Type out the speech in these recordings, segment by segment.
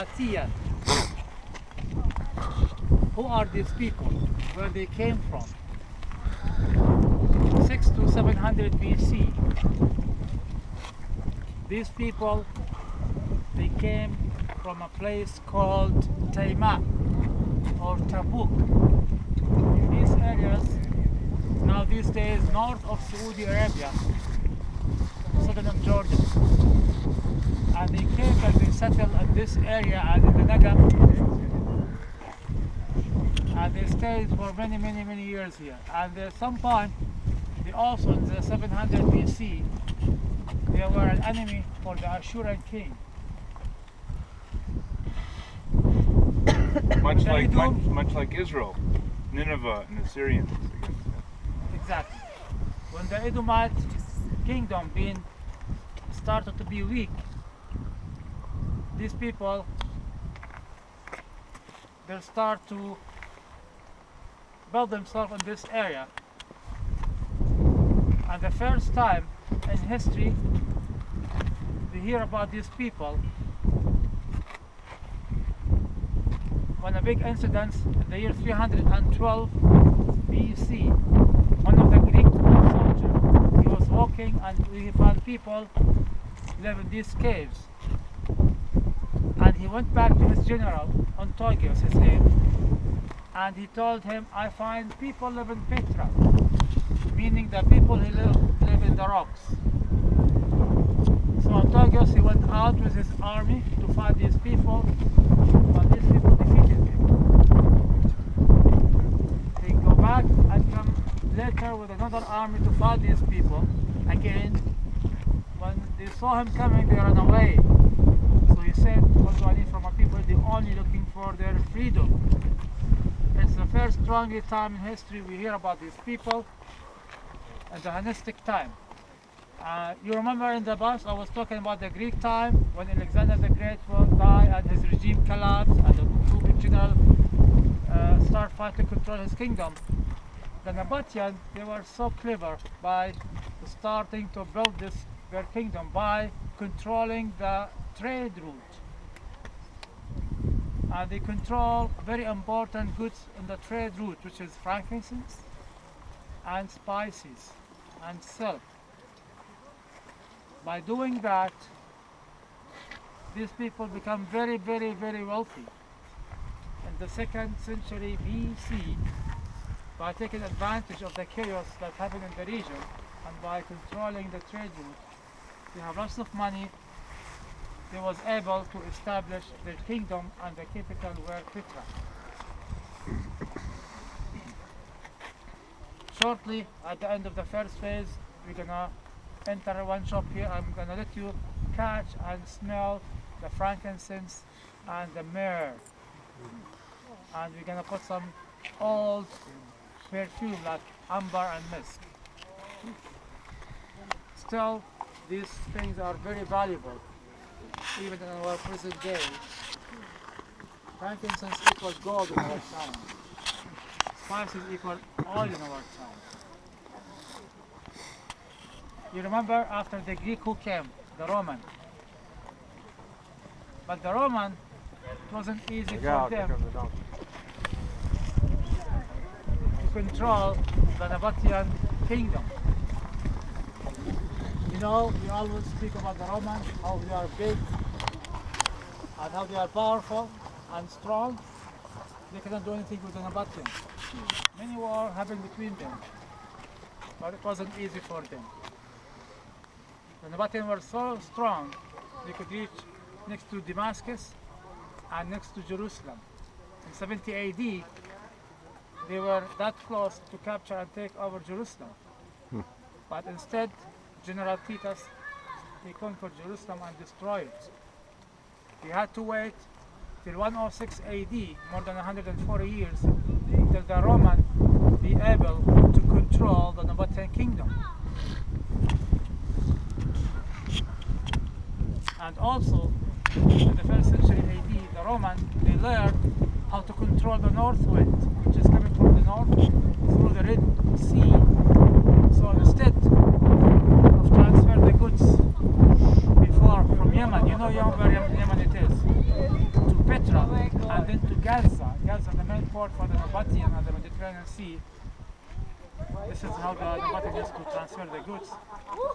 Nabatean. Who are these people? Where they came from? 6 to 700 BC. These people, they came from a place called Taima or Tabuk. In these areas, now these days north of Saudi Arabia, southern of Jordan. And they came and they settled in this area and in the Negev. And they stayed for many years here. And at some point, they also in the 700 BC, they were an enemy for the Assyrian king. much like Israel, Nineveh and the Assyrians. Exactly. When the Edomite kingdom started to be weak, these people, they start to build themselves in this area. And the first time in history we hear about these people when a big incident in the year 312 BC. One of the Greek soldiers, he was walking and he found people live in these caves. And he went back to his general, Antiochus, his name, and he told him, I find people live in Petra, meaning the people who live in the rocks. So Antiochus, he went out with his army to find these people, but these people defeated him. They go back and come later with another army to find these people again. When they saw him coming, they ran away. So he said, what do I need from my people? They're only looking for their freedom. It's the first strongest time in history we hear about these people in the Hellenistic time. You remember in the past I was talking about the Greek time when Alexander the Great will die and his regime collapsed and the two big generals start fighting to control his kingdom. The Nabateans, they were so clever by starting to build their kingdom by controlling the trade route. And they control very important goods in the trade route, which is frankincense and spices and silk. By doing that, these people become very wealthy. In the 2nd century BC, by taking advantage of the chaos that happened in the region and by controlling the trade route, they have lots of money. They was able to establish their kingdom and the capital were Petra. Shortly, at the end of the first phase, we're gonna enter one shop here. I'm gonna let you catch and smell the frankincense and the myrrh. And we're gonna put some old perfume like amber and musk. Still, these things are very valuable, even in our present day. Frankincense equals gold in our time. Spices equal oil in our time. You remember after the Greek who came? The Roman. But the Roman, it wasn't easy for them to control the Nabatean kingdom. You know, we always speak about the Romans, how they are big and how they are powerful and strong. They cannot do anything with the Nabateans. Many wars happened between them, but it wasn't easy for them. The Nabateans were so strong, they could reach next to Damascus and next to Jerusalem. In 70 AD, they were that close to capture and take over Jerusalem. But instead, General Titus, he conquered Jerusalem and destroyed it. He had to wait till 106 AD, more than 140 years, till the Roman be able to control the Nabatean kingdom. And also, in the 1st century AD, the Romans, they learned how to control the north wind, which is coming from the north through the Red Sea. So instead of transfer the goods before from Yemen, you know where Yemen it is, to port for the Nabatean and the Mediterranean Sea. This is how the Nabateans could transfer the goods.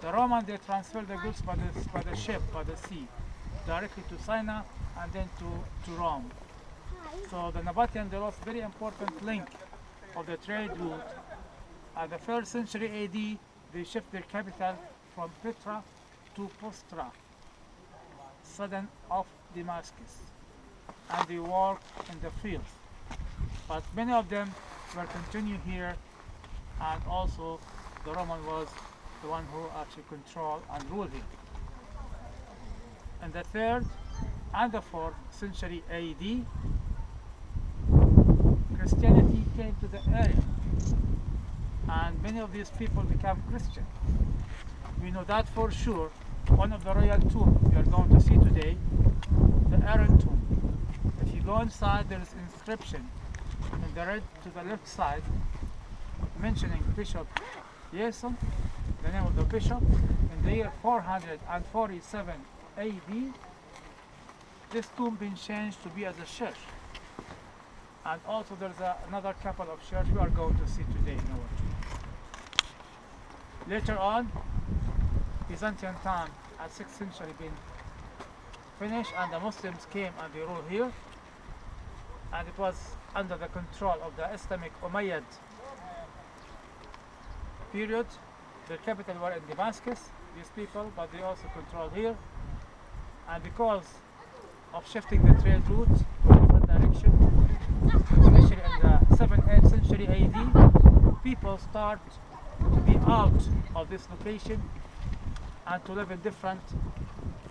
The Roman, they transferred the goods by the ship, by the sea, directly to Sinai and then to Rome. So the Nabatean, they lost very important link of the trade route. At the 1st century AD, they shift their capital from Petra to Postra, southern of Damascus, and they work in the fields. But many of them will continue here, and also the Roman was the one who actually controlled and ruled here. In the 3rd and the 4th century AD, Christianity came to the area, and many of these people became Christian. We know that for sure. One of the royal tombs we are going to see today, the Aaron tomb. If you go inside, there is inscription in the red to the left side mentioning Bishop Jason, the name of the bishop. In the year 447 AD, this tomb been changed to be as a church. And also there's another couple of churches we are going to see today in our tomb. Later on, Byzantine time at 6th century been finished, and the Muslims came and they ruled here, and it was under the control of the Islamic Umayyad period. Their capital were in Damascus, these people, but they also controlled here, and because of shifting the trade route to a different direction, especially in the 7th, 8th century AD, people start to be out of this location and to live in different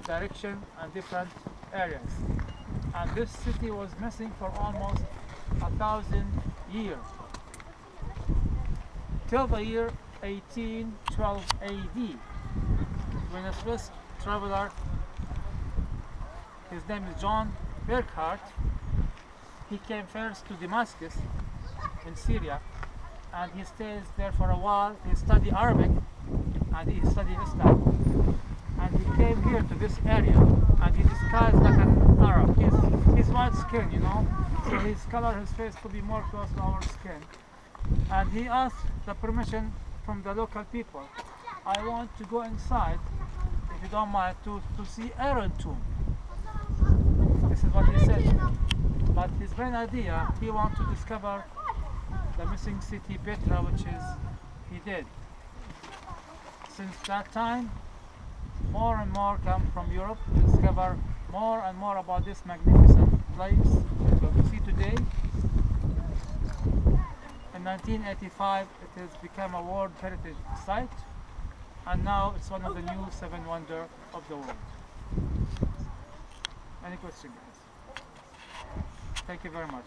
direction and different areas. And this city was missing for almost 1,000 years, till the year 1812 AD, when a Swiss traveler, his name is John Burckhardt, he came first to Damascus in Syria, and he stays there for a while. He studied Arabic and he studied Islam, and he came here to this area, and he disguised like an Arab. He's white skin, you know, so his color, his face could be more close to our skin, and he asked the permission from the local people. I want to go inside, if you don't mind, to see Aaron tomb. This is what he said. But his main idea, he wanted to discover the missing city Petra, which is he did. Since that time, more and more come from Europe to discover more and more about this magnificent place that we see today. In 1985, it has become a World Heritage Site, and now it's one of the new 7 wonders of the world. Any questions, guys? Thank you very much.